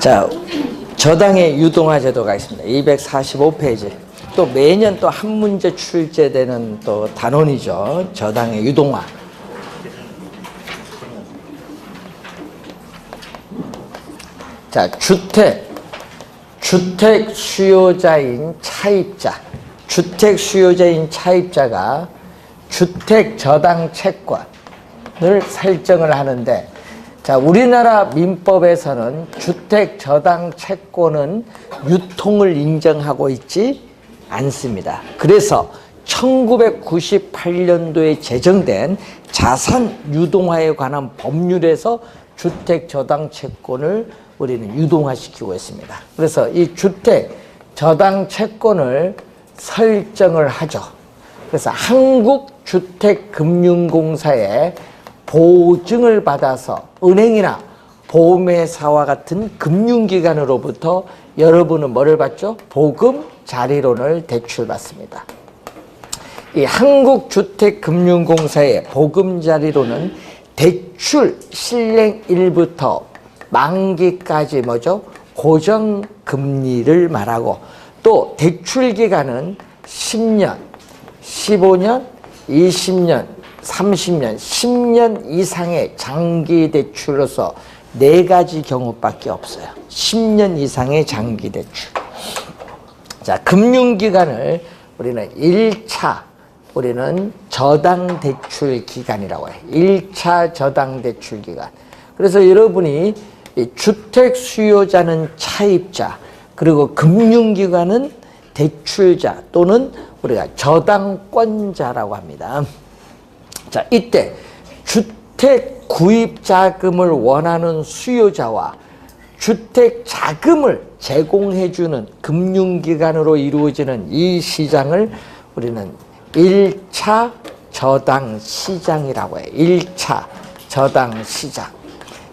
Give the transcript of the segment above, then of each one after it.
자, 저당의 유동화 제도가 있습니다. 245페이지. 또 매년 또 한 문제 출제되는 또 단원이죠. 저당의 유동화. 자, 주택 수요자인 차입자. 주택 수요자인 차입자가 주택 저당 채권을 설정을 하는데, 자, 우리나라 민법에서는 주택 저당 채권은 유통을 인정하고 있지 않습니다. 그래서 1998년도에 제정된 자산 유동화에 관한 법률에서 주택 저당 채권을 우리는 유동화시키고 있습니다. 그래서 이 주택 저당 채권을 설정을 하죠. 그래서 한국주택금융공사에 보증을 받아서 은행이나 보험회사와 같은 금융기관으로부터 여러분은 뭐를 받죠? 보금자리론을 대출받습니다. 이 한국주택금융공사의 보금자리론은 대출 실행일부터 만기까지 뭐죠? 고정금리를 말하고, 또 대출기간은 10년, 15년, 20년, 30년, 10년 이상의 장기 대출로서 4가지 경우밖에 없어요. 10년 이상의 장기 대출. 자, 금융기관을 우리는 1차, 우리는 저당 대출 기간이라고 해요. 1차 저당 대출 기간. 그래서 여러분이 이 주택 수요자는 차입자, 그리고 금융기관은 대출자 또는 우리가 저당권자라고 합니다. 자, 이때 주택 구입 자금을 원하는 수요자와 주택 자금을 제공해주는 금융기관으로 이루어지는 이 시장을 우리는 1차 저당 시장이라고 해요. 1차 저당 시장.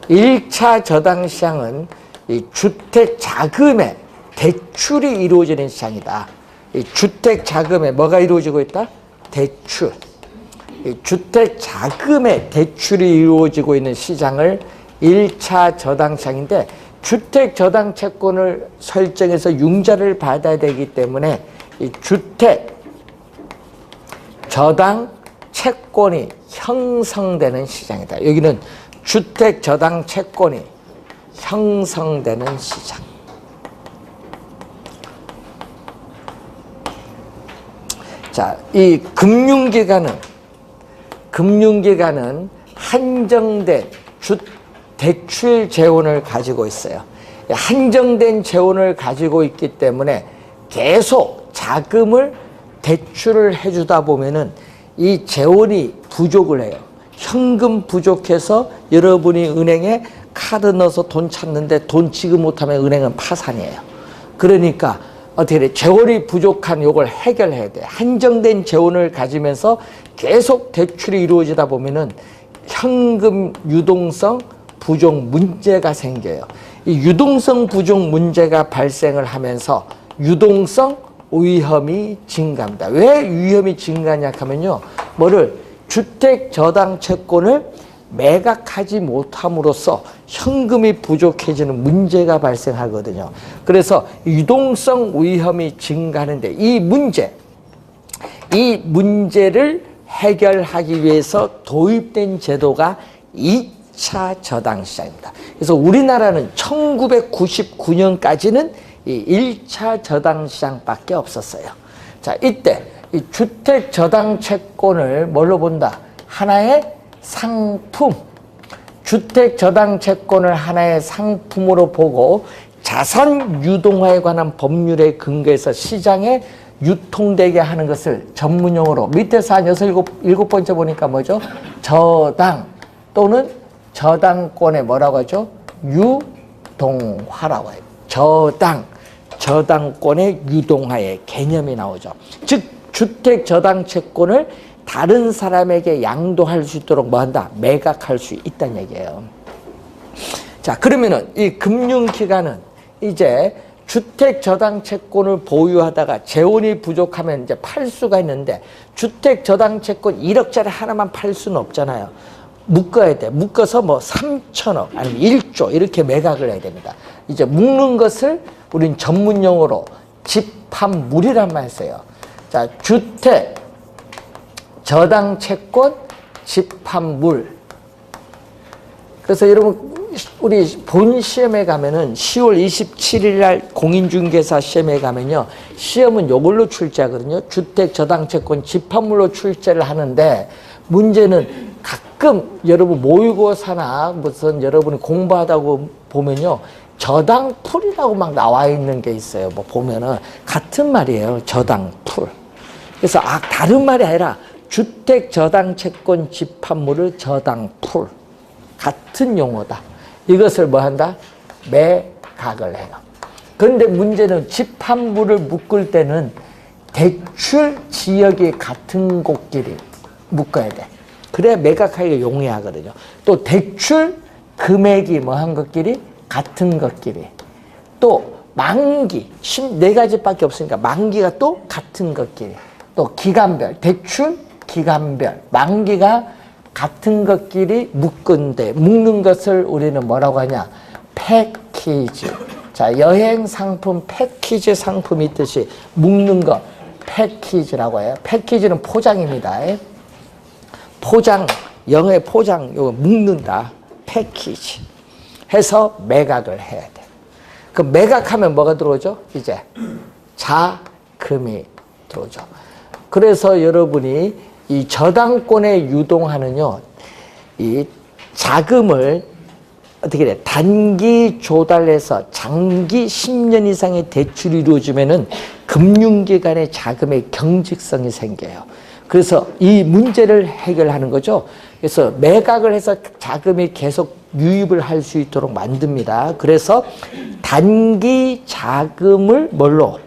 1차 저당 시장은 이 주택 자금의 대출이 이루어지는 시장이다. 이 주택 자금에 뭐가 이루어지고 있다? 대출. 이 주택 자금의 대출이 이루어지고 있는 시장을 1차 저당 시장인데, 주택 저당 채권을 설정해서 융자를 받아야 되기 때문에 이 주택 저당 채권이 형성되는 시장이다. 여기는 주택 저당 채권이 형성되는 시장. 자, 이 금융기관은 한정된 대출 재원을 가지고 있어요. 한정된 재원을 가지고 있기 때문에 계속 자금을 대출을 해주다 보면은 이 재원이 부족을 해요. 현금 부족해서 여러분이 은행에 카드 넣어서 돈 찾는데 돈 지급 못하면 은행은 파산이에요. 그러니까 어떻게 돼? 재원이 부족한 요걸 해결해야 돼. 한정된 재원을 가지면서 계속 대출이 이루어지다 보면은 현금 유동성 부족 문제가 생겨요. 이 유동성 부족 문제가 발생을 하면서 유동성 위험이 증가합니다. 왜 위험이 증가하냐 하면요, 주택 저당 채권을 매각하지 못함으로써 현금이 부족해지는 문제가 발생하거든요. 그래서 유동성 위험이 증가하는데, 이 문제를 해결하기 위해서 도입된 제도가 2차 저당 시장입니다. 그래서 우리나라는 1999년까지는 이 1차 저당 시장밖에 없었어요. 자, 이때 이 주택 저당 채권을 뭘로 본다? 하나의 상품. 주택 저당 채권을 하나의 상품으로 보고 자산 유동화에 관한 법률에 근거해서 시장에 유통되게 하는 것을 전문용어로 밑에서 한 7번째 보니까 뭐죠? 저당 또는 저당권의 뭐라고 하죠? 유동화라고 해요. 저당권의 유동화의 개념이 나오죠. 즉, 주택 저당 채권을 다른 사람에게 양도할 수 있도록 뭐한다? 매각할 수 있다는 얘기예요. 자, 그러면은 이 금융기관은 이제 주택 저당 채권을 보유하다가 재원이 부족하면 이제 팔 수가 있는데, 주택 저당 채권 1억짜리 하나만 팔 수는 없잖아요. 묶어야 돼. 묶어서 뭐 3천억 아니면 1조 이렇게 매각을 해야 됩니다. 이제 묶는 것을 우린 전문 용어로 집합물이란 말 써요. 자, 주택, 저당 채권, 집합물. 그래서 여러분 우리 본 시험에 가면은 10월 27일 날 공인중개사 시험에 가면요. 시험은 요걸로 출제하거든요. 주택, 저당 채권, 집합물로 출제를 하는데 문제는 가끔 여러분 모의고사나 무슨 여러분이 공부하다고 보면요. 저당풀이라고 막 나와 있는 게 있어요. 뭐 보면은 같은 말이에요. 저당풀. 그래서 다른 말이 아니라 주택, 저당 채권, 집합물을 저당풀. 같은 용어다. 이것을 뭐 한다? 매각을 해요. 그런데 문제는 집합물을 묶을 때는 대출 지역이 같은 곳끼리 묶어야 돼. 그래야 매각하기가 용이하거든요. 또 대출 금액이 뭐 한 것끼리 같은 것끼리. 또 만기, 14가지밖에 없으니까 만기가 또 같은 것끼리. 또 기간별, 대출 기간별, 만기가 같은 것끼리 묶는 것을 우리는 뭐라고 하냐? 패키지. 자, 여행 상품, 패키지 상품이 있듯이 묶는 거 패키지라고 해요. 패키지는 포장입니다. 포장, 영어의 포장, 이거 묶는다. 패키지. 해서 매각을 해야 돼. 그 매각하면 뭐가 들어오죠? 이제 자금이 들어오죠. 그래서 여러분이 이 저당권에 유동하는요, 이 자금을 어떻게 돼? 단기 조달해서 장기 10년 이상의 대출이 이루어지면은 금융기관의 자금의 경직성이 생겨요. 그래서 이 문제를 해결하는 거죠. 그래서 매각을 해서 자금이 계속 유입을 할 수 있도록 만듭니다. 그래서 단기 자금을 뭘로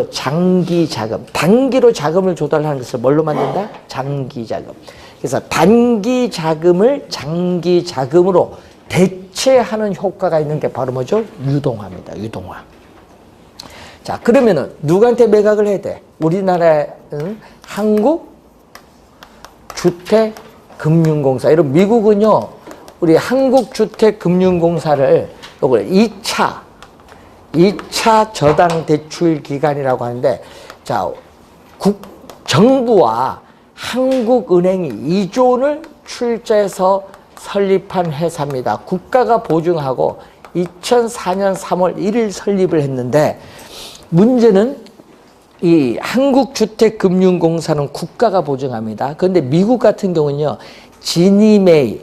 장기 자금. 단기로 자금을 조달하는 것을 뭘로 만든다? 장기 자금. 그래서 단기 자금을 장기 자금으로 대체하는 효과가 있는 게 바로 뭐죠? 유동화입니다. 유동화. 자, 그러면은 누구한테 매각을 해야 돼? 우리나라의 한국주택금융공사. 여러분 미국은요. 우리 한국주택금융공사를 요걸 2차 저당 대출 기관이라고 하는데, 자, 정부와 한국은행이 2조 원을 출자해서 설립한 회사입니다. 국가가 보증하고 2004년 3월 1일 설립을 했는데, 문제는 이 한국주택금융공사는 국가가 보증합니다. 그런데 미국 같은 경우는요, 지니메이,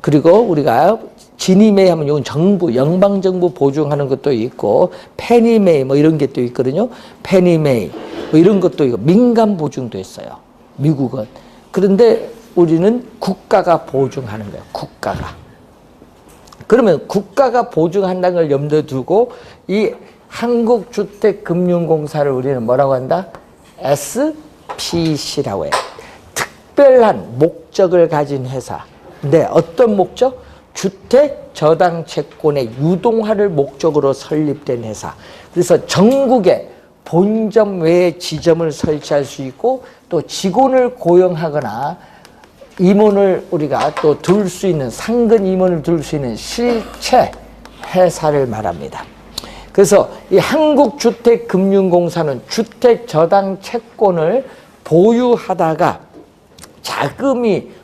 그리고 우리가 지니메이 하면 이건 정부, 연방정부 보증하는 것도 있고, 페니메이 뭐 이런 게 또 있거든요. 페니메이 뭐 이런 것도 있고, 민간 보증도 있어요. 미국은. 그런데 우리는 국가가 보증하는 거예요. 국가가. 그러면 국가가 보증한다는 걸 염두에 두고 이 한국주택금융공사를 우리는 뭐라고 한다? SPC라고 해요. 특별한 목적을 가진 회사. 근데 어떤 목적? 주택 저당 채권의 유동화를 목적으로 설립된 회사. 그래서 전국에 본점 외에 지점을 설치할 수 있고, 또 직원을 고용하거나 임원을 우리가 또 둘 수 있는, 상근 임원을 둘 수 있는 실체 회사를 말합니다. 그래서 이 한국주택금융공사는 주택 저당 채권을 보유하다가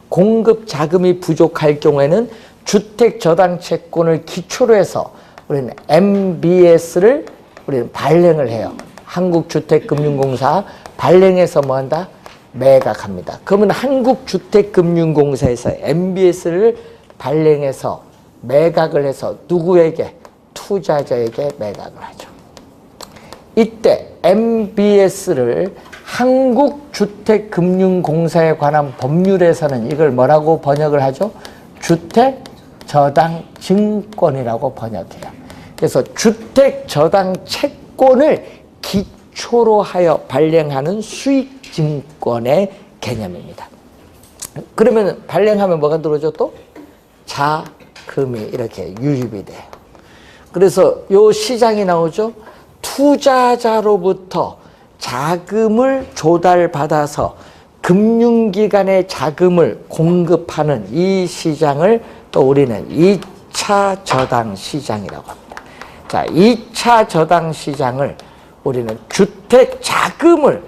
공급 자금이 부족할 경우에는 주택 저당 채권을 기초로 해서 우리는 MBS를 우리는 발행을 해요. 한국주택금융공사 발행해서 뭐 한다? 매각합니다. 그러면 한국주택금융공사에서 MBS를 발행해서 매각을 해서 누구에게? 투자자에게 매각을 하죠. 이때 MBS를 한국주택금융공사에 관한 법률에서는 이걸 뭐라고 번역을 하죠? 주택저당증권이라고 번역해요. 그래서 주택저당채권을 기초로 하여 발행하는 수익증권의 개념입니다. 그러면 발행하면 뭐가 들어오죠? 또 자금이 이렇게 유입이 돼요. 그래서 요 시장이 나오죠. 투자자로부터 자금을 조달받아서 금융기관의 자금을 공급하는 이 시장을 또 우리는 2차 저당 시장이라고 합니다. 자, 2차 저당 시장을 우리는 주택 자금을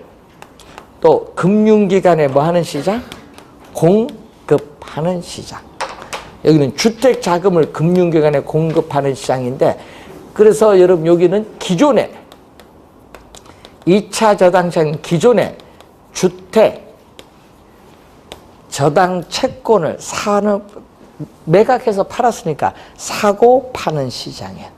또 금융기관에 뭐 하는 시장? 공급하는 시장. 여기는 주택 자금을 금융기관에 공급하는 시장인데, 그래서 여러분 여기는 기존에 2차 저당 시장 기존에 주택 저당 채권을 매각해서 팔았으니까 사고 파는 시장이에요.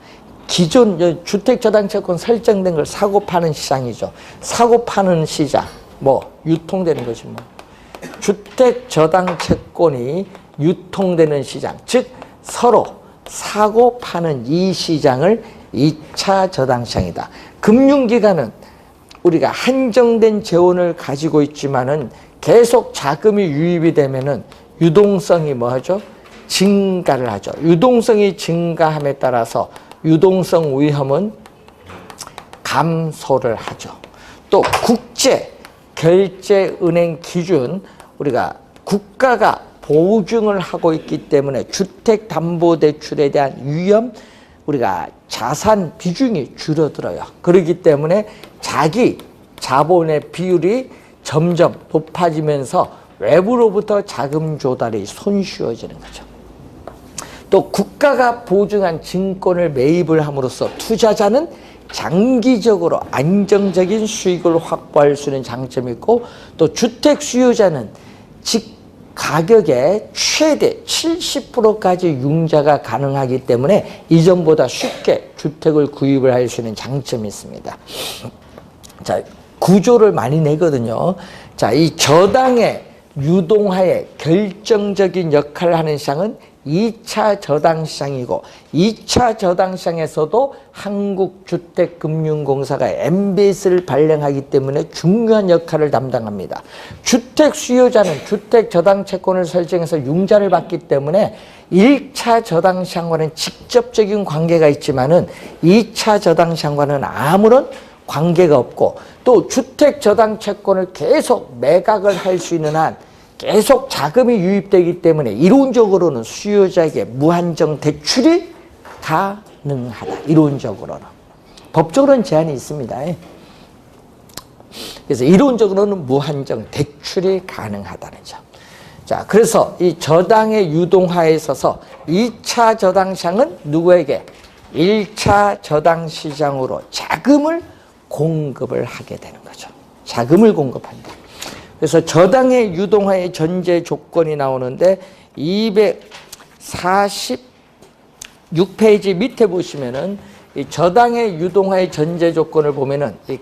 기존 주택 저당 채권 설정된 걸 사고 파는 시장이죠. 사고 파는 시장, 뭐 유통되는 거지 뭐. 주택 저당 채권이 유통되는 시장, 즉 서로 사고 파는 이 시장을 2차 저당 시장이다. 금융기관은 우리가 한정된 재원을 가지고 있지만은 계속 자금이 유입이 되면은 유동성이 뭐 하죠? 증가를 하죠. 유동성이 증가함에 따라서 유동성 위험은 감소를 하죠. 또 국제 결제은행 기준, 우리가 국가가 보증을 하고 있기 때문에 주택담보대출에 대한 위험, 우리가 자산 비중이 줄어들어요. 그렇기 때문에 자기 자본의 비율이 점점 높아지면서 외부로부터 자금 조달이 손쉬워지는 거죠. 또 국가가 보증한 증권을 매입을 함으로써 투자자는 장기적으로 안정적인 수익을 확보할 수 있는 장점이 있고, 또 주택 수요자는 직 가격의 최대 70%까지 융자가 가능하기 때문에 이전보다 쉽게 주택을 구입을 할 수 있는 장점이 있습니다. 자, 구조를 많이 내거든요. 자, 이 저당의 유동화에 결정적인 역할을 하는 시장은 2차 저당 시장이고, 2차 저당 시장에서도 한국주택금융공사가 MBS를 발행하기 때문에 중요한 역할을 담당합니다. 주택 수요자는 주택 저당 채권을 설정해서 융자를 받기 때문에 1차 저당 시장과는 직접적인 관계가 있지만은 2차 저당 시장과는 아무런 관계가 없고, 또 주택 저당 채권을 계속 매각을 할 수 있는 한 계속 자금이 유입되기 때문에 이론적으로는 수요자에게 무한정 대출이 가능하다. 이론적으로는. 법적으로는 제한이 있습니다. 그래서 이론적으로는 무한정 대출이 가능하다는 점. 자, 그래서 이 저당의 유동화에 있어서 2차 저당 시장은 누구에게? 1차 저당 시장으로 자금을 공급을 하게 되는 거죠. 자금을 공급한다. 그래서 저당의 유동화의 전제 조건이 나오는데 246페이지 밑에 보시면은 이 저당의 유동화의 전제 조건을 보면은 이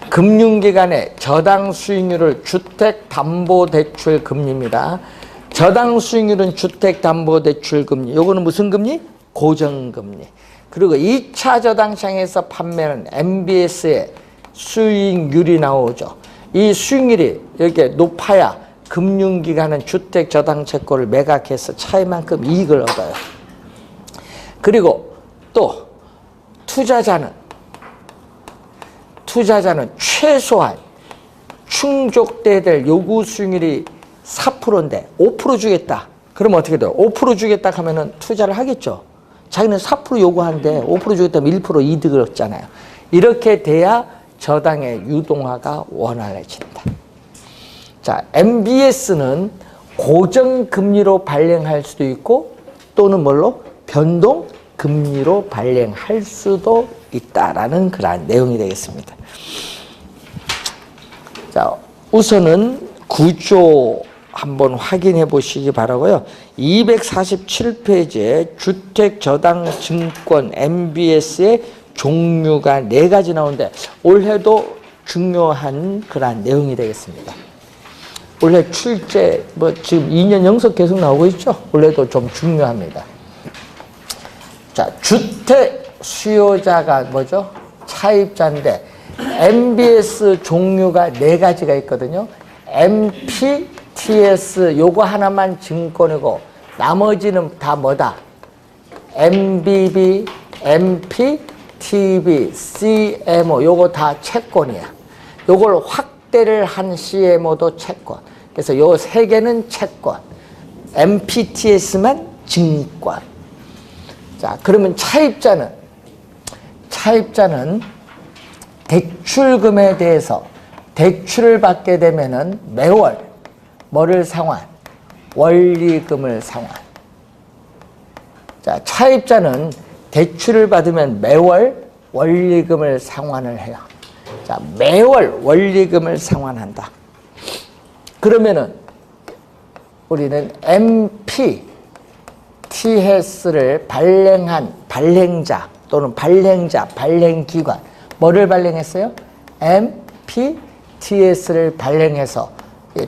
금융기관의 저당 수익률을 주택담보대출 금리입니다. 저당 수익률은 주택담보대출 금리. 요거는 무슨 금리? 고정금리. 그리고 2차 저당 시장에서 판매하는 MBS의 수익률이 나오죠. 이 수익률이 이렇게 높아야 금융기관은 주택 저당 채권을 매각해서 차이만큼 이익을 얻어요. 그리고 또 투자자는 최소한 충족돼야 될 요구 수익률이 4%인데 5% 주겠다. 그러면 어떻게 돼요? 5% 주겠다 하면은 투자를 하겠죠. 자기는 4% 요구하는데 5% 주겠다면 1% 이득을 얻잖아요. 이렇게 돼야 저당의 유동화가 원활해진다. 자, MBS는 고정금리로 발행할 수도 있고, 또는 뭘로? 변동금리로 발행할 수도 있다라는 그러한 내용이 되겠습니다. 자, 우선은 구조 한번 확인해 보시기 바라고요. 247페이지에 주택저당증권 MBS의 종류가 4가지 나오는데 올해도 중요한 그러한 내용이 되겠습니다. 올해 출제 지금 2년 연속 계속 나오고 있죠. 올해도 좀 중요합니다. 자, 주택 수요자가 뭐죠? 차입자인데 MBS 종류가 4가지가 있거든요. MPTS 요거 하나만 증권이고 나머지는 다 뭐다? MBB, MP, TB, CMO 요거 다 채권이야. 요걸 확대를 한 CMO도 채권. 그래서 요 세 개는 채권. MPTS만 증권. 자, 그러면 차입자는 대출금에 대해서 대출을 받게 되면은 매월 뭐를 상환? 원리금을 상환. 자, 차입자는 대출을 받으면 매월 원리금을 상환을 해요. 자, 매월 원리금을 상환한다. 그러면은 우리는 MPTS를 발행한 발행자 또는 발행기관 뭐를 발행했어요? MPTS를 발행해서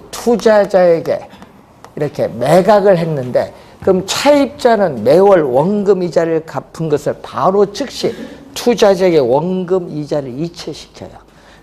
투자자에게 이렇게 매각을 했는데 그럼 차입자는 매월 원금 이자를 갚은 것을 바로 즉시 투자자에게 원금 이자를 이체시켜요.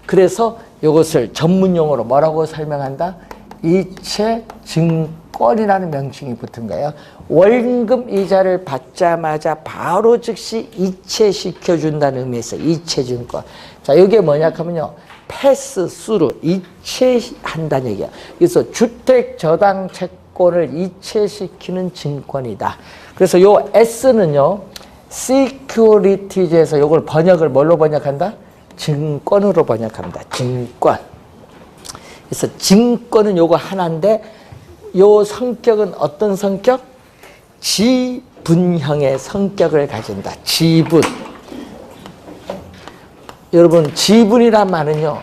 그래서 이것을 전문용어로 뭐라고 설명한다? 이체증권이라는 명칭이 붙은 거예요. 원금 이자를 받자마자 바로 즉시 이체시켜준다는 의미에서 이체증권. 자, 이게 뭐냐 하면요. 패스스루, 이체한다는 얘기야. 그래서 주택저당 채권을 이체시키는 증권이다. 그래서 요 S는요, Securities에서 요걸 번역을 뭘로 번역한다? 증권으로 번역합니다. 증권. 그래서 증권은 요거 하나인데, 요 성격은 어떤 성격? 지분형의 성격을 가진다. 지분. 여러분, 지분이란 말은요,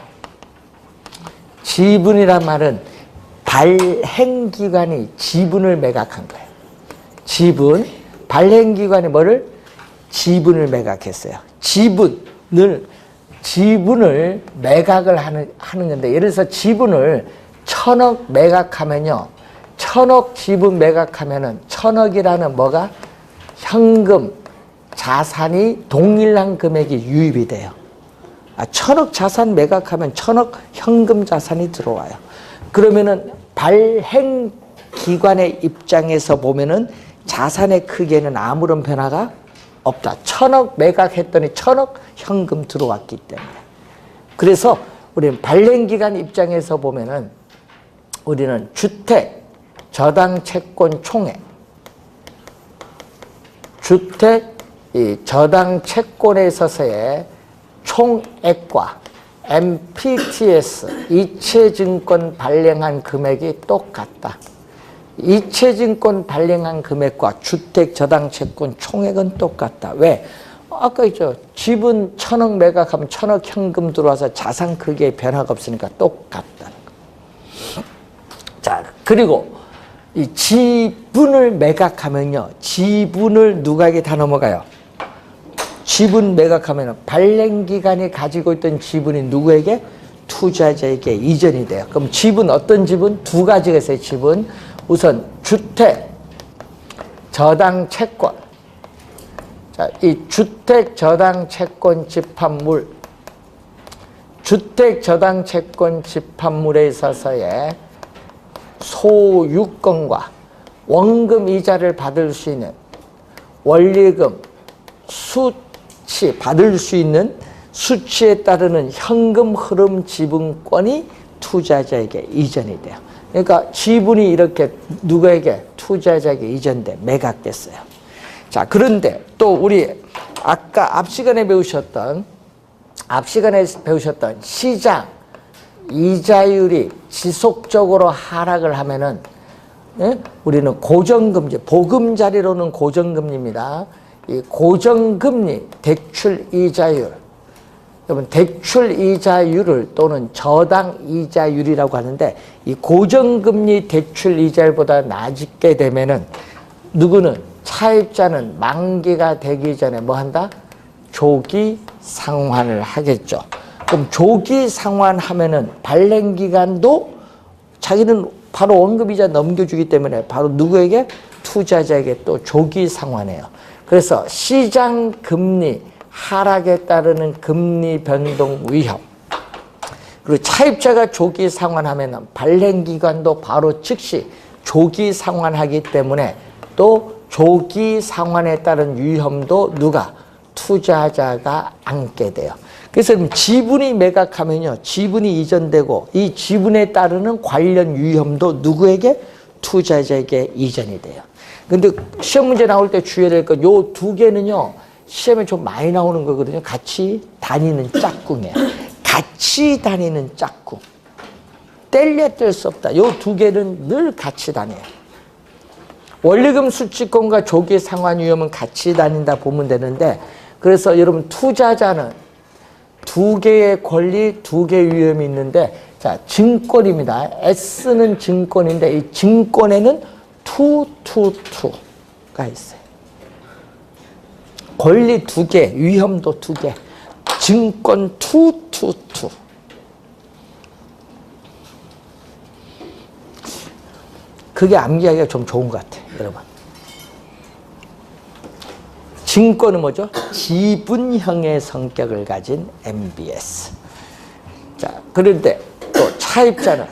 지분이란 말은 발행기관이 지분을 매각한 거예요. 지분, 발행기관이 뭐를? 지분을 매각했어요. 지분을 매각을 하는 건데, 예를 들어서 지분을 1,000억 매각하면요, 1,000억 지분 매각하면은 1,000억이라는 뭐가? 현금, 자산이 동일한 금액이 유입이 돼요. 1,000억 자산 매각하면 1,000억 현금 자산이 들어와요. 그러면은 발행기관의 입장에서 보면은 자산의 크기에는 아무런 변화가 없다. 1,000억 매각했더니 1,000억 현금 들어왔기 때문에. 그래서 우리는 발행기관 입장에서 보면은 우리는 주택 저당 채권 총액, 주택 이 저당 채권에 있어서의 총액과 MPTS 이체증권 발행한 금액이 똑같다. 이체증권 발행한 금액과 주택저당채권 총액은 똑같다. 왜? 아까 있죠. 지분 1,000억 매각하면 1,000억 현금 들어와서 자산 크기에 변화가 없으니까 똑같다는 거. 자, 그리고 이 지분을 매각하면요. 지분을 누구에게 다 넘어가요? 지분 매각하면 발행기관이 가지고 있던 지분이 누구에게? 투자자에게 이전이 돼요. 그럼 지분, 어떤 지분? 두 가지가 있어요. 지분. 우선 주택 저당 채권. 자, 이 주택 저당 채권 집합물, 주택 저당 채권 집합물에 있어서의 소유권과 원금 이자를 받을 수 있는 원리금 수치, 받을 수 있는 수치에 따르는 현금 흐름 지분권이 투자자에게 이전이 돼요. 그러니까 지분이 이렇게 누구에게? 투자자에게 이전돼 매각됐어요. 자, 그런데 또 우리 아까 앞 시간에 배우셨던 시장 이자율이 지속적으로 하락을 하면은, 예? 우리는 고정금리, 보금자리로는 고정금리입니다. 이 고정금리 대출 이자율, 여러분 대출 이자율을 또는 저당 이자율이라고 하는데, 이 고정금리 대출 이자율보다 낮게 되면은 누구는? 차입자는 만기가 되기 전에 뭐 한다? 조기 상환을 하겠죠. 그럼 조기 상환하면은 발행기관도 자기는 바로 원금이자 넘겨주기 때문에 바로 누구에게? 투자자에게 또 조기 상환해요. 그래서 시장 금리 하락에 따르는 금리 변동 위험, 그리고 차입자가 조기 상환하면 발행기관도 바로 즉시 조기 상환하기 때문에 또 조기 상환에 따른 위험도 누가? 투자자가 안게 돼요. 그래서 지분이 매각하면요, 지분이 이전되고 이 지분에 따르는 관련 위험도 누구에게? 투자자에게 이전이 돼요. 근데 시험 문제 나올 때 주의해야 될 건 요 두 개는요, 시험에 좀 많이 나오는 거거든요. 같이 다니는 짝꿍이에요. 같이 다니는 짝꿍. 뗄래야 뗄 수 없다. 요 두 개는 늘 같이 다녀요. 원리금 수취권과 조기 상환 위험은 같이 다닌다 보면 되는데, 그래서 여러분 투자자는 두 개의 권리, 두 개의 위험이 있는데, 자, 증권입니다. S는 증권인데 이 증권에는 222가 있어요. 권리 두 개, 위험도 두 개. 증권 222. 그게 암기하기가 좀 좋은 것 같아요, 여러분. 증권은 뭐죠? 지분형의 성격을 가진 MBS. 자, 그런데 또 차입자는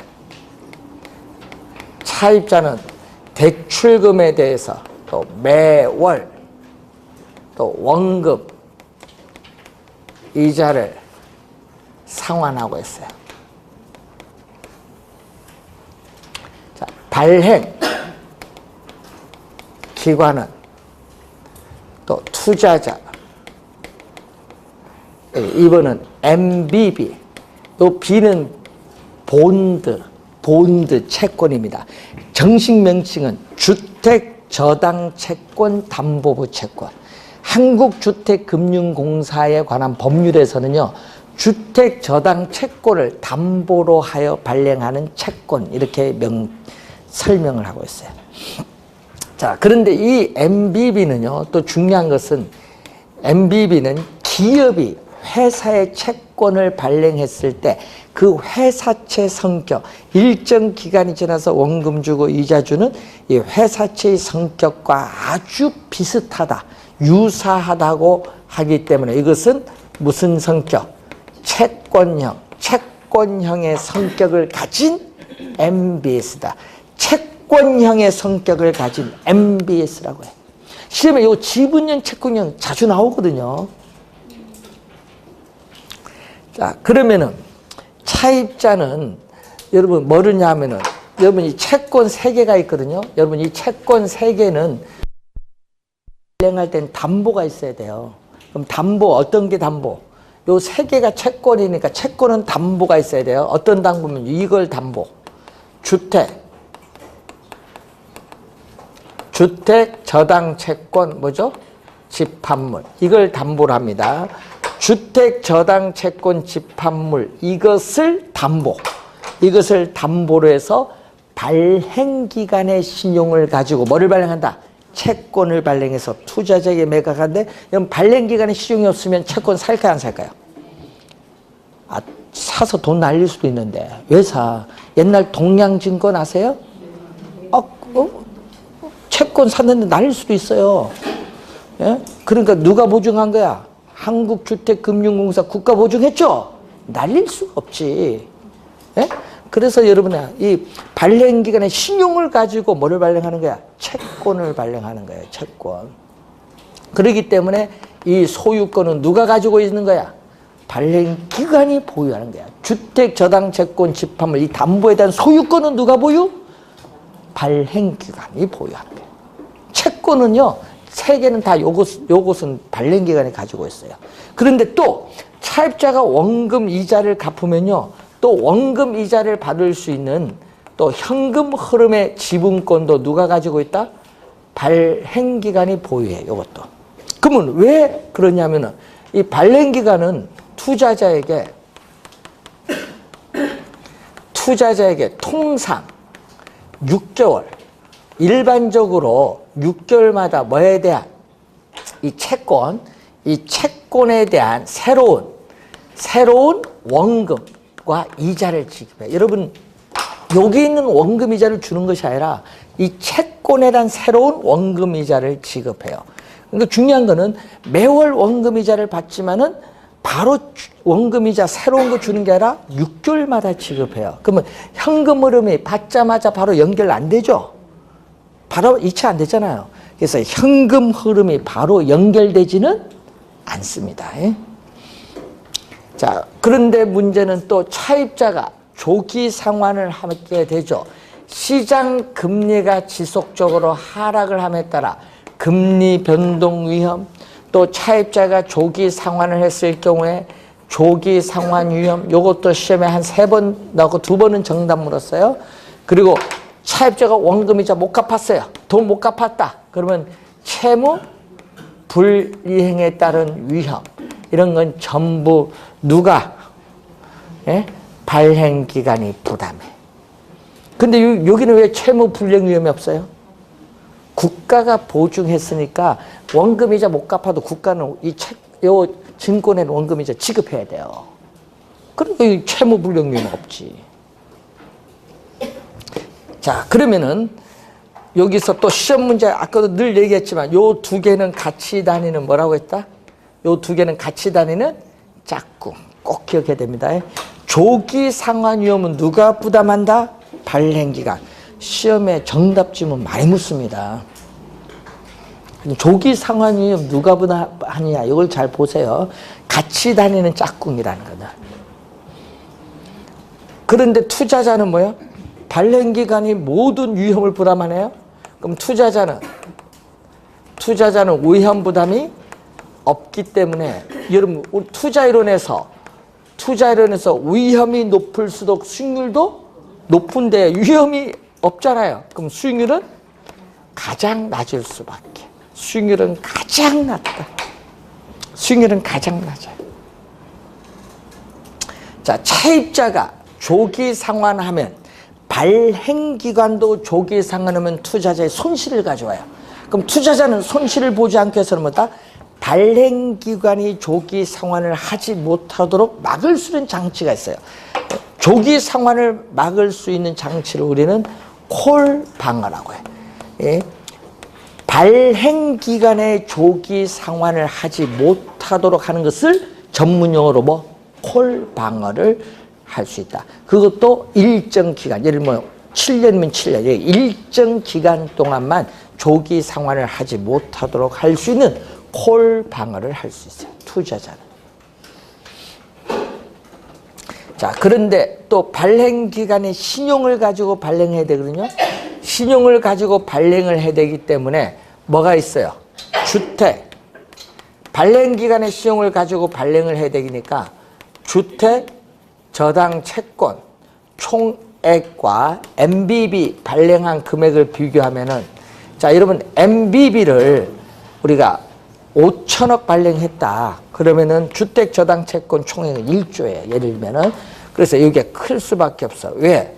대출금에 대해서 또 매월 또 원금 이자를 상환하고 있어요. 자, 발행 기관은 또 투자자, 이번은 MBB, 또 B는 본드 채권입니다. 정식 명칭은 주택저당채권담보부 채권. 한국주택금융공사에 관한 법률에서는요, 주택저당채권을 담보로 하여 발행하는 채권, 이렇게 설명을 하고 있어요. 자, 그런데 이 MBB는요, 또 중요한 것은 MBB는 기업이 회사의 채권을 발행했을 때 그 회사채 성격, 일정 기간이 지나서 원금 주고 이자 주는 이 회사채의 성격과 아주 비슷하다, 유사하다고 하기 때문에 이것은 무슨 성격? 채권형의 성격을 가진 MBS다. 채권형의 성격을 가진 MBS라고 해요. 시험에 이 지분형, 채권형 자주 나오거든요. 자, 그러면은 차입자는 여러분 뭐냐 하면은, 여러분 이 채권 3개가 있거든요. 여러분 이 채권 3개는 발행할 땐 담보가 있어야 돼요. 그럼 담보, 어떤 게 담보? 요 3개가 채권이니까 채권은 담보가 있어야 돼요. 어떤 담보면 이걸 담보. 주택 저당 채권 뭐죠? 집합물. 이걸 담보로 합니다. 주택 저당 채권 집합물, 이것을 담보로 해서 발행기관의 신용을 가지고 뭐를 발행한다? 채권을 발행해서 투자자에게 매각하는데, 그럼 발행기관의 신용이 없으면 채권 살까요, 안 살까요? 아, 사서 돈 날릴 수도 있는데 왜 사? 옛날 동양증권 아세요? 채권 샀는데 날릴 수도 있어요. 예? 그러니까 누가 보증한 거야? 한국주택금융공사 국가 보증했죠? 날릴 수가 없지. 예? 그래서 여러분아, 이 발행기관의 신용을 가지고 뭐를 발행하는 거야? 채권을 발행하는 거예요, 채권. 그렇기 때문에 이 소유권은 누가 가지고 있는 거야? 발행기관이 보유하는 거야. 주택저당채권 집합물, 이 담보에 대한 소유권은 누가 보유? 발행기관이 보유하는 거예요. 채권은요, 3개는 다 요것은 발행기관이 가지고 있어요. 그런데 또 차입자가 원금 이자를 갚으면요, 또 원금 이자를 받을 수 있는 또 현금 흐름의 지분권도 누가 가지고 있다? 발행기관이 보유해, 요것도. 그러면 왜 그러냐면은, 이 발행기관은 투자자에게 통상 6개월, 일반적으로 6개월마다 뭐에 대한 이 채권에 대한 새로운 원금과 이자를 지급해. 여러분, 여기 있는 원금 이자를 주는 것이 아니라 이 채권에 대한 새로운 원금 이자를 지급해요. 그러니까 중요한 거는 매월 원금 이자를 받지만은 바로 원금 이자 새로운 거 주는 게 아니라 6개월마다 지급해요. 그러면 현금 흐름이 받자마자 바로 연결 안 되죠? 바로 이체 안 되잖아요. 그래서 현금 흐름이 바로 연결되지는 않습니다. 자, 그런데 문제는 또 차입자가 조기 상환을 하게 되죠. 시장 금리가 지속적으로 하락을 함에 따라 금리 변동 위험, 또 차입자가 조기 상환을 했을 경우에 조기 상환 위험, 요것도 시험에 한 3번 나오고 2번은 정답 물었어요. 그리고 차입자가 원금이자 못 갚았어요. 돈 못 갚았다. 그러면 채무 불이행에 따른 위험, 이런 건 전부 누가? 예? 발행기관이 부담해. 근데 여기는 왜 채무 불이행 위험이 없어요? 국가가 보증했으니까 원금이자 못 갚아도 국가는 요 증권에는 원금이자 지급해야 돼요. 그러니까 이 채무 불이행 위험은 없지. 자, 그러면은 여기서 또 시험 문제, 아까도 늘 얘기했지만 요 2개는 같이 다니는 뭐라고 했다? 요 2개는 같이 다니는 짝꿍. 꼭 기억해야 됩니다. 조기 상환 위험은 누가 부담한다? 발행기관. 시험에 정답 지문 많이 묻습니다. 조기 상환 위험 누가 부담하느냐, 이걸 잘 보세요. 같이 다니는 짝꿍이라는 거다. 그런데 투자자는 뭐예요? 발행기관이 모든 위험을 부담하네요. 그럼 투자자는 위험 부담이 없기 때문에, 여러분 투자이론에서 위험이 높을수록 수익률도 높은데 위험이 없잖아요. 그럼 수익률은 가장 낮을 수밖에. 수익률은 가장 낮다. 수익률은 가장 낮아요. 자, 차입자가 조기 상환하면, 발행기관도 조기 상환하면 투자자의 손실을 가져와요. 그럼 투자자는 손실을 보지 않기 위해서는 뭐다? 발행기관이 조기 상환을 하지 못하도록 막을 수 있는 장치가 있어요. 조기 상환을 막을 수 있는 장치를 우리는 콜 방어라고 해요. 예? 발행기관의 조기 상환을 하지 못하도록 하는 것을 전문용어로 콜 방어를 할 수 있다. 그것도 일정 기간, 예를 들면 7년이면 7년, 일정 기간 동안만 조기 상환을 하지 못하도록 할 수 있는 콜 방어를 할 수 있어요. 투자자는. 자, 그런데 또 발행기관의 신용을 가지고 발행해야 되거든요. 신용을 가지고 발행을 해야 되기 때문에 뭐가 있어요? 주택. 발행기관의 신용을 가지고 발행을 해야 되니까 주택, 저당 채권, 총액과 MBB 발행한 금액을 비교하면은, 자, 여러분 MBB를 우리가 5천억 발행했다. 그러면은 주택 저당 채권 총액은 1조예요. 예를 들면은. 그래서 이게 클 수밖에 없어. 왜?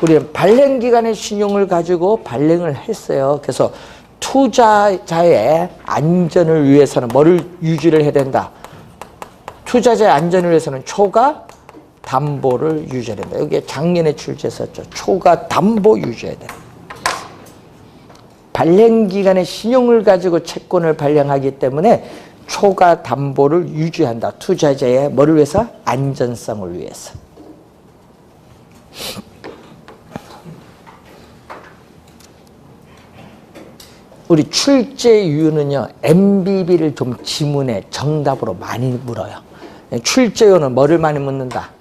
우리는 발행기관의 신용을 가지고 발행을 했어요. 그래서 투자자의 안전을 위해서는 뭐를 유지를 해야 된다? 투자자의 안전을 위해서는 초과 담보를 유지해야 된다. 여기에 작년에 출제했었죠. 초과 담보 유지해야 된다. 발행기관의 신용을 가지고 채권을 발행하기 때문에 초과 담보를 유지한다. 투자자의 뭐를 위해서? 안전성을 위해서. 우리 출제유는요, MBB를 좀 지문에 정답으로 많이 물어요. 출제요는 뭐를 많이 묻는다?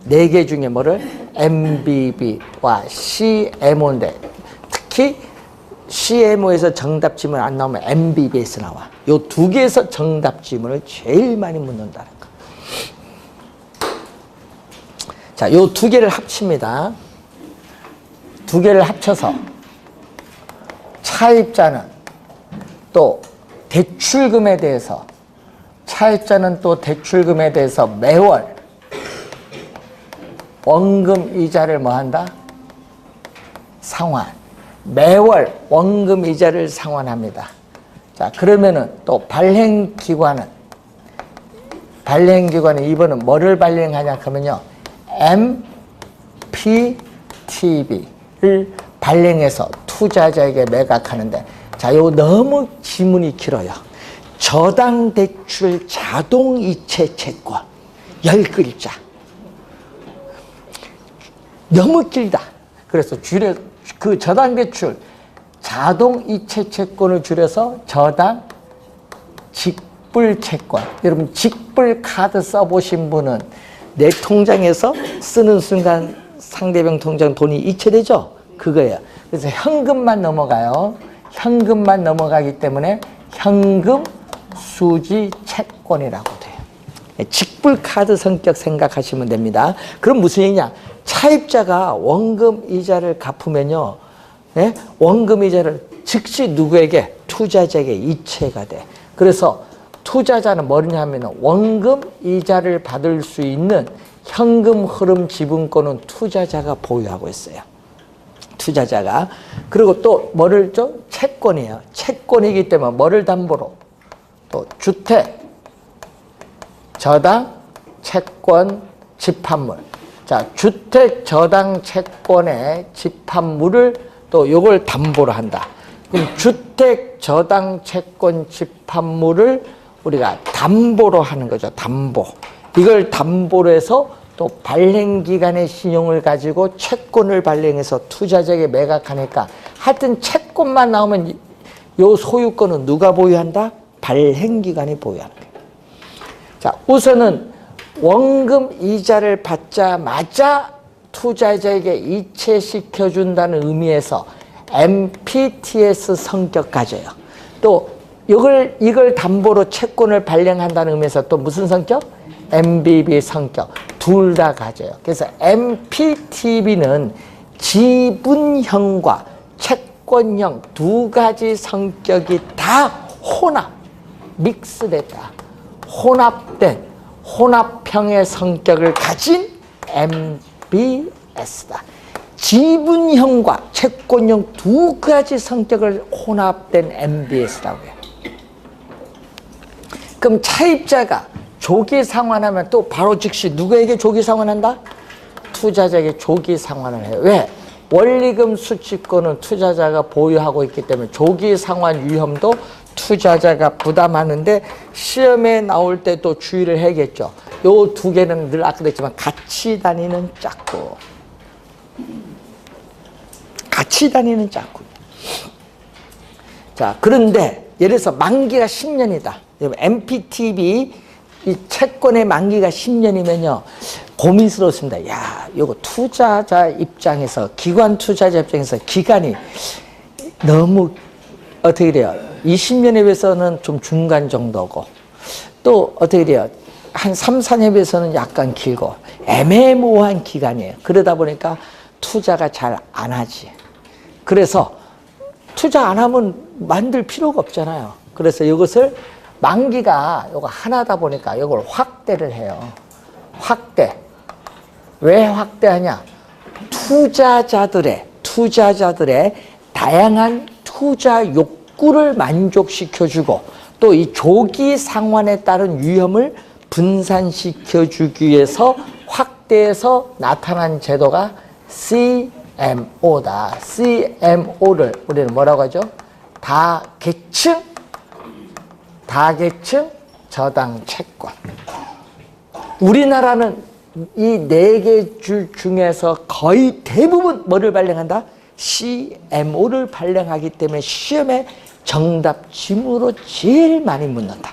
4개 중에 뭐를? MBB와 CMO인데, 특히 CMO에서 정답 지문 안 나오면 MBB에서 나와. 요 2개에서 정답 지문을 제일 많이 묻는다는 거. 자, 요 2개를 합칩니다. 2개를 합쳐서 차입자는 또 대출금에 대해서, 차입자는 또 대출금에 대해서 매월 원금 이자를 뭐 한다? 상환. 매월 원금 이자를 상환합니다. 자, 그러면은 또 발행기관은 이번은 뭐를 발행하냐 그러면요, MPTB를 발행해서 투자자에게 매각하는데, 자, 이거 너무 지문이 길어요. 저당 대출 자동 이체 채권 10글자. 너무 길다. 그래서 그 저당 대출 자동 이체 채권을 줄여서 저당 직불 채권. 여러분 직불 카드 써보신 분은 내 통장에서 쓰는 순간 상대방 통장 돈이 이체되죠? 그거예요. 그래서 현금만 넘어가요. 현금만 넘어가기 때문에 현금 수지 채권이라고 돼요. 직불 카드 성격 생각하시면 됩니다. 그럼 무슨 얘기냐? 차입자가 원금 이자를 갚으면요, 예? 원금 이자를 즉시 누구에게? 투자자에게 이체가 돼. 그래서 투자자는 뭐냐 하면 원금 이자를 받을 수 있는 현금 흐름 지분권은 투자자가 보유하고 있어요. 투자자가. 그리고 또 뭐를 줘? 채권이에요. 채권이기 때문에 뭐를 담보로? 또 주택, 저당, 채권, 집합물. 자, 주택, 저당, 채권의 집합물을 또 요걸 담보로 한다. 그럼 주택, 저당, 채권, 집합물을 우리가 담보로 하는 거죠. 담보. 이걸 담보로 해서 또 발행기간의 신용을 가지고 채권을 발행해서 투자자에게 매각하니까 하여튼 채권만 나오면 요 소유권은 누가 보유한다? 발행기관이 보유하는 거예요. 자, 우선은 원금 이자를 받자마자 투자자에게 이체시켜준다는 의미에서 MPTS 성격 가져요. 또 이걸 담보로 채권을 발행한다는 의미에서 또 무슨 성격? MBB 성격. 둘 다 가져요. 그래서 MPTB는 지분형과 채권형 두 가지 성격이 다 혼합, 믹스됐다. 혼합형의 성격을 가진 MBS다. 지분형과 채권형 두 가지 성격을 혼합된 MBS라고 해요. 그럼 차입자가 조기 상환하면 또 바로 즉시 누구에게 조기 상환한다? 투자자에게 조기 상환을 해요. 왜? 원리금 수취권은 투자자가 보유하고 있기 때문에 조기 상환 위험도 투자자가 부담하는데 시험에 나올 때 또 주의를 해야겠죠. 요 두 개는 늘 아까 그랬지만 같이 다니는 짝꿍. 같이 다니는 짝꿍. 자, 그런데 예를 들어서 만기가 10년이다. MPTB 이 채권의 만기가 10년이면요 고민스럽습니다. 야, 요거 투자자 입장에서, 기관 투자자 입장에서 기간이 너무 어떻게 돼요? 20년에 비해서는 좀 중간 정도고, 또 어떻게 돼요? 한 3, 4년에 비해서는 약간 길고 애매모호한 기간이에요. 그러다 보니까 투자가 잘 안 하지. 그래서 투자 안 하면 만들 필요가 없잖아요. 그래서 이것을 만기가 요거 하나다 보니까 이걸 확대를 해요. 확대. 왜 확대하냐? 투자자들의 다양한 투자 욕구를 만족시켜주고 또 이 조기 상환에 따른 위험을 분산시켜주기 위해서 확대해서 나타난 제도가 CMO다. CMO를 우리는 뭐라고 하죠? 다계층 저당 채권. 우리나라는 이 네 개 주 중에서 거의 대부분 뭐를 발행한다? CMO를 발행하기 때문에 시험에 정답 지문으로 제일 많이 묻는다.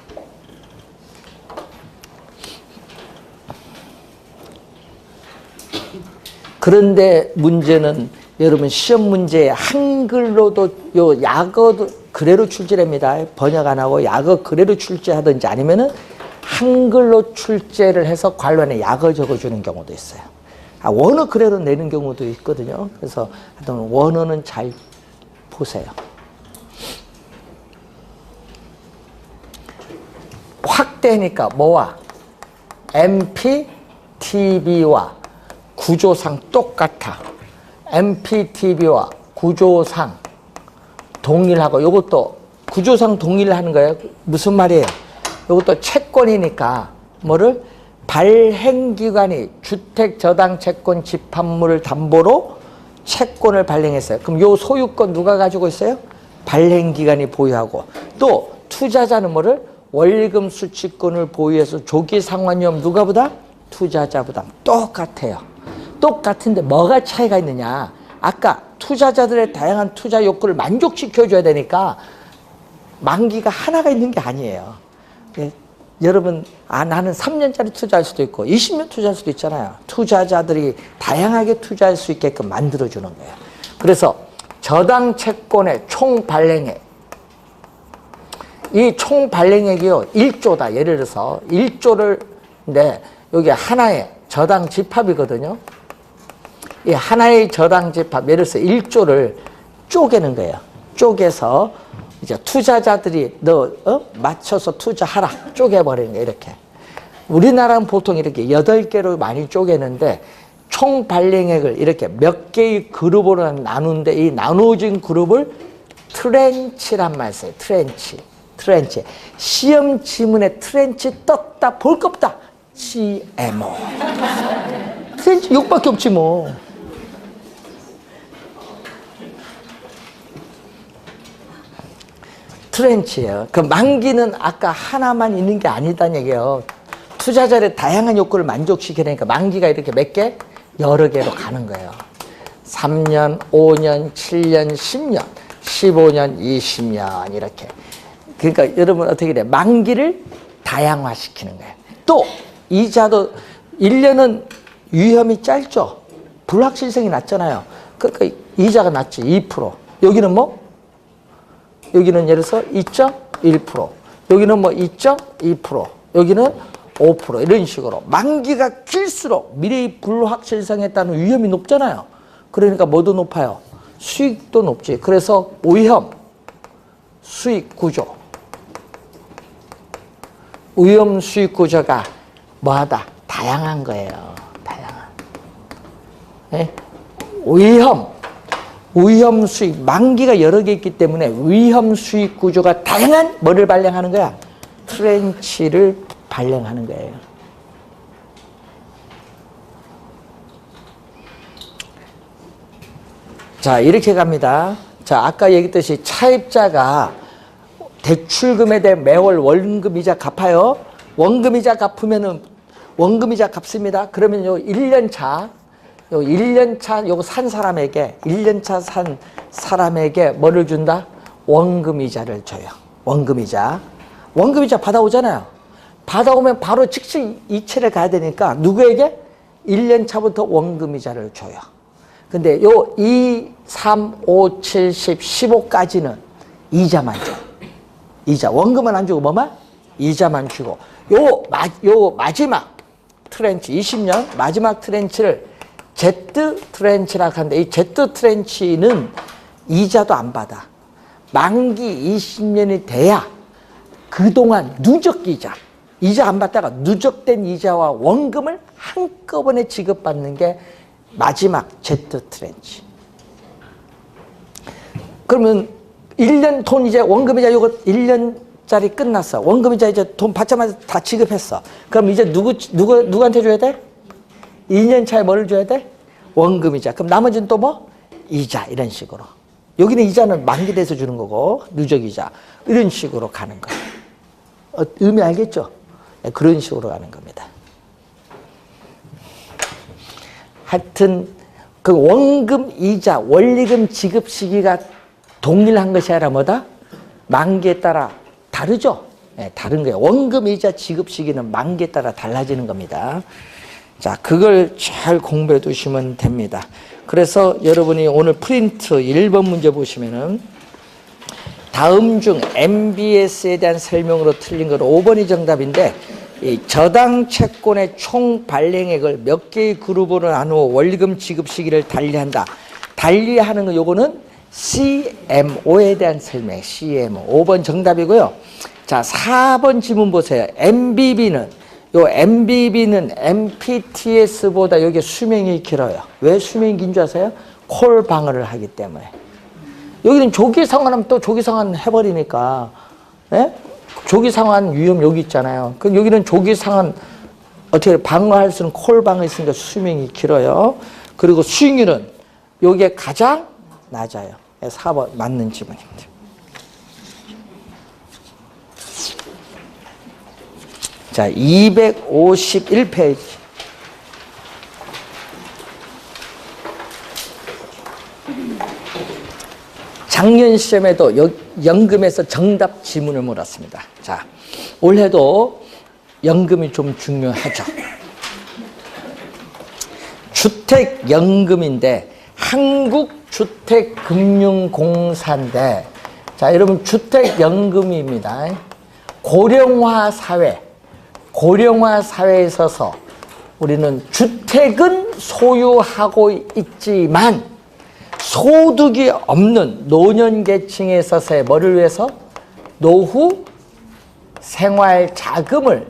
그런데 문제는 여러분 시험 문제에 한글로도 요 약어도 그대로 출제합니다. 번역 안 하고 약어 그대로 출제하든지 아니면은 한글로 출제를 해서 관련에 약을 적어주는 경우도 있어요. 원어 그대로 내는 경우도 있거든요. 그래서 하여튼 원어는 잘 보세요. 확대니까 뭐와? MPTB와 구조상 똑같아. MPTB와 구조상 동일하고, 이것도 구조상 동일하는 거예요. 무슨 말이에요? 이것도 채권이니까 뭐를? 발행기관이 주택저당채권 집합물을 담보로 채권을 발행했어요. 그럼 요 소유권 누가 가지고 있어요? 발행기관이 보유하고, 또 투자자는 뭐를? 원리금 수취권을 보유해서 조기 상환위험 누가 부담? 투자자 부담. 똑같아요. 똑같은데 뭐가 차이가 있느냐? 아까 투자자들의 다양한 투자 욕구를 만족시켜줘야 되니까 만기가 하나가 있는 게 아니에요. 예. 여러분, 나는 3년짜리 투자할 수도 있고 20년 투자할 수도 있잖아요. 투자자들이 다양하게 투자할 수 있게끔 만들어주는 거예요. 그래서 저당 채권의 총 발행액, 이 총 발행액이요 1조다. 예를 들어서 1조를 여기 하나의 저당 집합이거든요. 이 하나의 저당 집합, 예를 들어서 1조를 쪼개는 거예요. 쪼개서 이제 투자자들이 맞춰서 투자하라. 쪼개버리는 거예요. 이렇게. 우리나라는 보통 이렇게 8개로 많이 쪼개는데 총 발행액을 이렇게 몇 개의 그룹으로 나누는데 이 나누어진 그룹을 트렌치란 말 써요. 트렌치. 시험 지문에 트렌치 떴다 볼 거 없다. CMO. 트렌치 욕밖에 없지 뭐. 트렌치예요. 그 만기는 아까 하나만 있는 게 아니다는 얘기예요. 투자자의 다양한 욕구를 만족시키니까 만기가 이렇게 몇 개? 여러 개로 가는 거예요. 3년, 5년, 7년, 10년, 15년, 20년 이렇게. 그러니까 여러분 어떻게 돼? 만기를 다양화시키는 거예요. 또 이자도 1년은 위험이 짧죠. 불확실성이 낮잖아요. 그러니까 이자가 낮지. 2%. 여기는 뭐? 여기는 예를 들어서 2.1%, 여기는 뭐 2.2%, 여기는 5% 이런 식으로 만기가 길수록 미래의 불확실성에 따른 위험이 높잖아요. 그러니까 뭐도 높아요? 수익도 높지. 그래서 위험, 수익 구조, 위험 수익 구조가 뭐하다? 다양한 거예요. 다양한. 네? 위험 수익, 만기가 여러 개 있기 때문에 위험 수익 구조가 다양한 뭐를 발행하는 거야? 트렌치를 발행하는 거예요. 자, 이렇게 갑니다. 자, 아까 얘기했듯이 차입자가 대출금에 대해 매월 원금이자 갚아요. 원금이자 갚으면은 원금이자 갚습니다. 그러면 요 1년 차, 요 1년 차 요거 산 사람에게 1년 차 산 사람에게 뭐를 준다? 원금이자를 줘요. 원금이자 받아오잖아요. 받아오면 바로 즉시 이체를 가야 되니까 누구에게? 1년 차부터 원금이자를 줘요. 근데 요 2, 3, 5, 7, 10, 15까지는 이자만 줘. 이자. 원금은 안 주고 뭐만? 이자만 주고. 요 마지막 트렌치 20년 마지막 트렌치를 Z 트렌치라고 하는데 이 Z 트렌치는 이자도 안 받아. 만기 20년이 돼야 그동안 누적 이자 안 받다가 누적된 이자와 원금을 한꺼번에 지급받는 게 마지막 Z 트렌치. 그러면 1년 돈 이제 원금이자 이거 1년짜리 끝났어. 원금이자 이제 돈 받자마자 다 지급했어. 그럼 이제 누구한테 줘야 돼? 2년 차에 뭐를 줘야 돼? 원금이자. 그럼 나머지는 또 뭐? 이자. 이런 식으로. 여기는 이자는 만기돼서 주는 거고 누적이자. 이런 식으로 가는 거예요. 의미 알겠죠? 그런 식으로 가는 겁니다. 하여튼 그 원금 이자 원리금 지급 시기가 동일한 것이 아니라 뭐다? 만기에 따라 다르죠? 네, 다른 거예요. 원금 이자 지급 시기는 만기에 따라 달라지는 겁니다. 자, 그걸 잘 공부해 두시면 됩니다. 그래서 여러분이 오늘 프린트 1번 문제 보시면은 다음 중 MBS에 대한 설명으로 틀린 건 5번이 정답인데 이 저당 채권의 총 발행액을 몇 개의 그룹으로 나누어 원리금 지급 시기를 달리한다. 달리하는 거 요거는 CMO에 대한 설명. CMO. 5번 정답이고요. 자, 4번 지문 보세요. MBB는 MPTS보다 여기 수명이 길어요. 왜 수명이 긴 줄 아세요? 콜 방어를 하기 때문에. 여기는 조기 상환하면 또 조기 상환 해버리니까, 예? 조기 상환 위험 여기 있잖아요. 그럼 여기는 조기 상환 어떻게 방어할 수 있는 콜 방어 있으니까 수명이 길어요. 그리고 수익률은 여기에 가장 낮아요. 4번 맞는 지문입니다. 자, 251페이지. 작년 시험에도 연금에서 정답 지문을 물었습니다. 자, 올해도 연금이 좀 중요하죠. 주택연금인데 한국주택금융공사인데, 자, 여러분 주택연금입니다. 고령화 사회에 있어서 우리는 주택은 소유하고 있지만 소득이 없는 노년계층에 있어서의 뭐를 위해서? 노후 생활자금을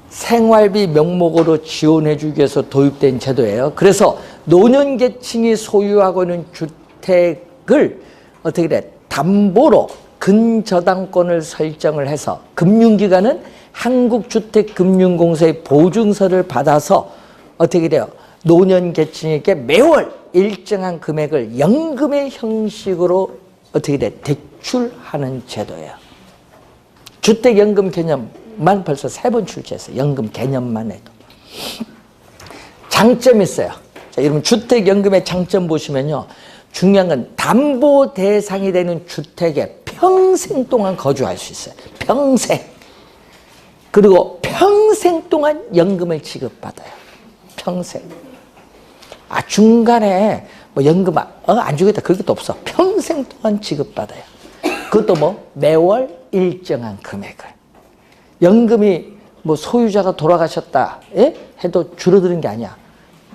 생활비 명목으로 지원해 주기 위해서 도입된 제도예요. 그래서 노년계층이 소유하고 있는 주택을 어떻게 돼? 담보로 근저당권을 설정을 해서 금융기관은 한국주택금융공사의 보증서를 받아서 어떻게 돼요? 노년계층에게 매월 일정한 금액을 연금의 형식으로 어떻게 돼? 대출하는 제도예요. 주택연금 개념만 벌써 3번 출제했어요. 연금 개념만 해도. 장점이 있어요. 자, 여러분 주택연금의 장점 보시면요. 중요한 건 담보 대상이 되는 주택에 평생 동안 거주할 수 있어요. 평생. 그리고 평생 동안 연금을 지급받아요. 평생. 중간에 뭐 연금 안 주겠다 그럴 것도 없어. 평생 동안 지급받아요. 그것도 뭐 매월 일정한 금액을. 연금이 뭐 소유자가 돌아가셨다 해도 줄어드는 게 아니야.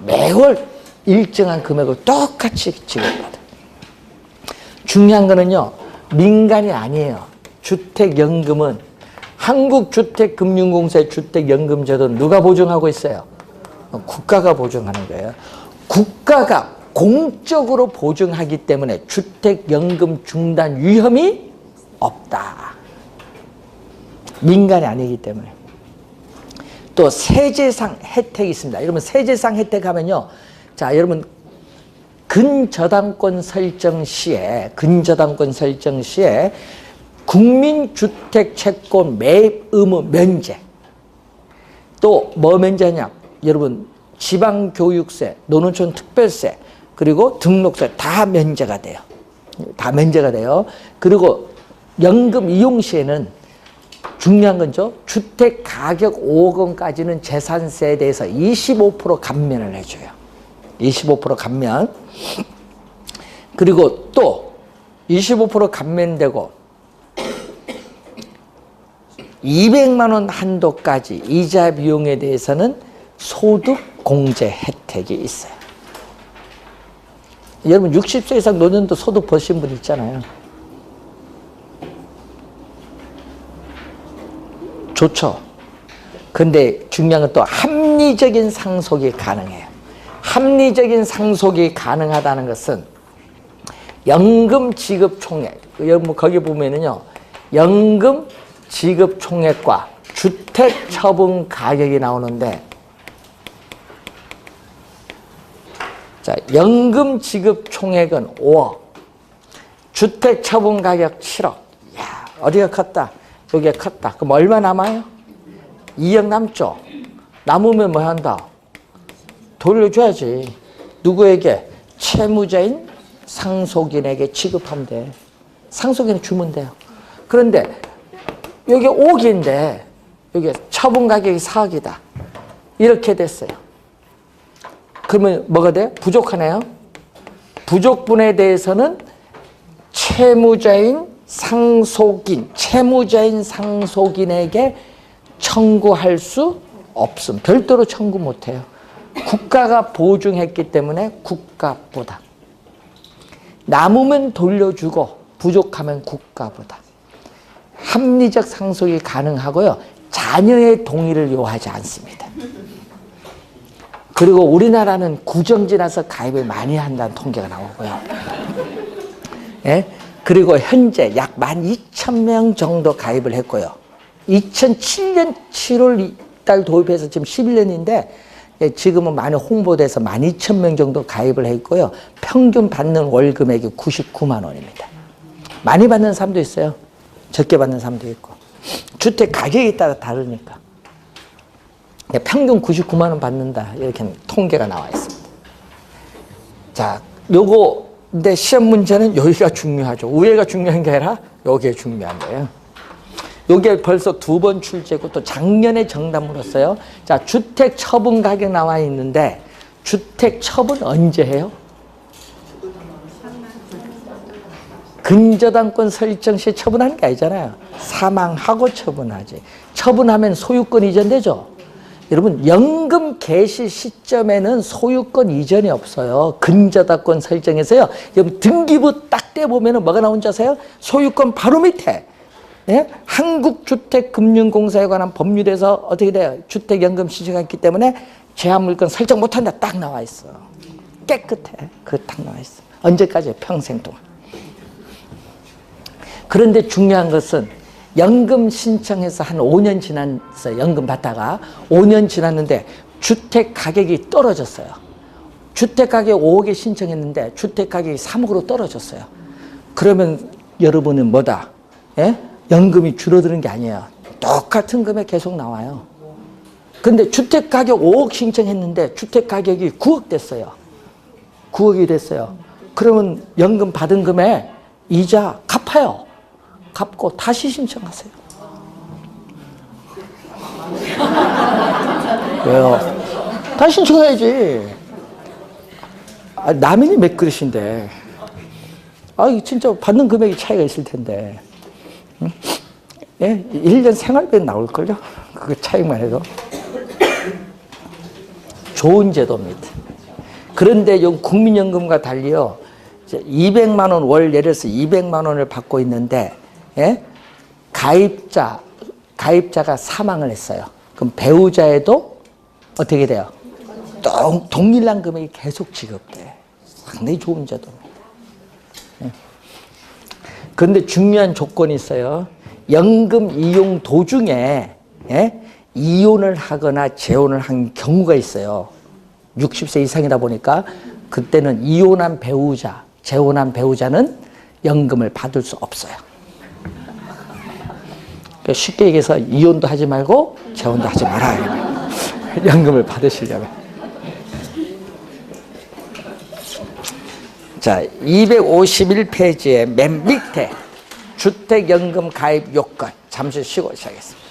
매월 일정한 금액을 똑같이 지급받아요. 중요한 거는요. 민간이 아니에요. 주택연금은 한국주택금융공사의 주택연금제도는 누가 보증하고 있어요? 국가가 보증하는 거예요. 국가가 공적으로 보증하기 때문에 주택연금 중단 위험이 없다. 민간이 아니기 때문에. 또 세제상 혜택이 있습니다. 여러분 세제상 혜택 하면요. 자, 여러분 근저당권 설정 시에 국민주택채권 매입 의무 면제. 또 뭐 면제냐? 여러분 지방교육세, 노농촌 특별세, 그리고 등록세 다 면제가 돼요. 다 면제가 돼요. 그리고 연금 이용 시에는 중요한 건죠. 주택 가격 5억 원까지는 재산세에 대해서 25% 감면을 해줘요. 25% 감면. 그리고 또 25% 감면되고 200만 원 한도까지 이자 비용에 대해서는 소득 공제 혜택이 있어요. 여러분 60세 이상 노년도 소득 버신 분 있잖아요. 좋죠. 근데 중요한 건 또 합리적인 상속이 가능해요. 합리적인 상속이 가능하다는 것은 연금 지급 총액, 여러분 거기 보면은요, 연금 지급 총액과 주택 처분 가격이 나오는데, 자, 연금 지급 총액은 5억, 주택 처분 가격 7억. 야, 어디가 컸다? 여기가 컸다. 그럼 얼마 남아요? 2억 남죠? 남으면 뭐 한다? 돌려줘야지. 누구에게? 채무자인 상속인에게 지급하면 돼. 상속인에 주면 돼요. 그런데 여기 5억인데 여기 처분 가격이 4억이다. 이렇게 됐어요. 그러면 뭐가 돼? 부족하네요. 부족분에 대해서는 채무자인 상속인에게 청구할 수 없음. 별도로 청구 못해요. 국가가 보증했기 때문에 국가보다. 남으면 돌려주고 부족하면 국가보다. 합리적 상속이 가능하고요. 자녀의 동의를 요하지 않습니다. 그리고 우리나라는 구정지나서 가입을 많이 한다는 통계가 나오고요. 예? 그리고 현재 약 12,000명 정도 가입을 했고요. 2007년 7월 달 도입해서 지금 11년인데 지금은 많이 홍보돼서 12,000명 정도 가입을 했고요. 평균 받는 월 금액이 99만 원입니다. 많이 받는 사람도 있어요. 적게 받는 사람도 있고. 주택 가격에 따라 다르니까. 평균 99만 원 받는다. 이렇게 통계가 나와 있습니다. 자, 요거 근데 시험 문제는 여기가 중요하죠. 위에가 중요한 게 아니라 여기에 중요한 거예요. 요게 벌써 2번 출제고 또 작년에 정답 물었어요. 자, 주택 처분 가격 나와 있는데 주택 처분 언제 해요? 근저당권 설정 시 처분하는 게 아니잖아요. 사망하고 처분하지. 처분하면 소유권 이전되죠. 여러분, 연금 개시 시점에는 소유권 이전이 없어요. 근저당권 설정에서요. 여러분, 등기부 딱 떼보면 뭐가 나온지 아세요? 소유권 바로 밑에. 예? 한국주택금융공사에 관한 법률에서 어떻게 돼요? 주택연금 시세가 있기 때문에 제한물권 설정 못한다 딱 나와 있어. 깨끗해. 그거 딱 나와 있어. 언제까지? 평생 동안. 그런데 중요한 것은 연금 신청해서 한 5년 지났어요. 연금 받다가 5년 지났는데 주택 가격이 떨어졌어요. 주택 가격 5억에 신청했는데 주택 가격이 3억으로 떨어졌어요. 그러면 여러분은 뭐다? 예? 연금이 줄어드는 게 아니에요. 똑같은 금액 계속 나와요. 근데 주택 가격 5억 신청했는데 주택 가격이 9억 됐어요. 9억이 됐어요. 그러면 연금 받은 금액 이자 갚아요. 갚고 다시 신청하세요. 왜요? 다시 신청해야지. 아, 남인이 몇 그릇인데. 아, 진짜 받는 금액이 차이가 있을 텐데. 응? 예? 1년 생활비 나올걸요? 그 차이만 해도. 좋은 제도입니다. 그런데 요 국민연금과 달리요. 200만 원 월 예를 들어서 200만 원을 받고 있는데 예? 가입자가 사망을 했어요. 그럼 배우자에도 어떻게 돼요? 동일한 금액이 계속 지급돼. 상당히 좋은 제도입니다. 예. 그런데 중요한 조건이 있어요. 연금 이용 도중에 예? 이혼을 하거나 재혼을 한 경우가 있어요. 60세 이상이다 보니까 그때는 이혼한 배우자, 재혼한 배우자는 연금을 받을 수 없어요. 쉽게 얘기해서 이혼도 하지 말고 재혼도 하지 말아요. 연금을 받으시려면. 자, 251페이지의 맨 밑에 주택연금 가입 요건 잠시 쉬고 시작하겠습니다.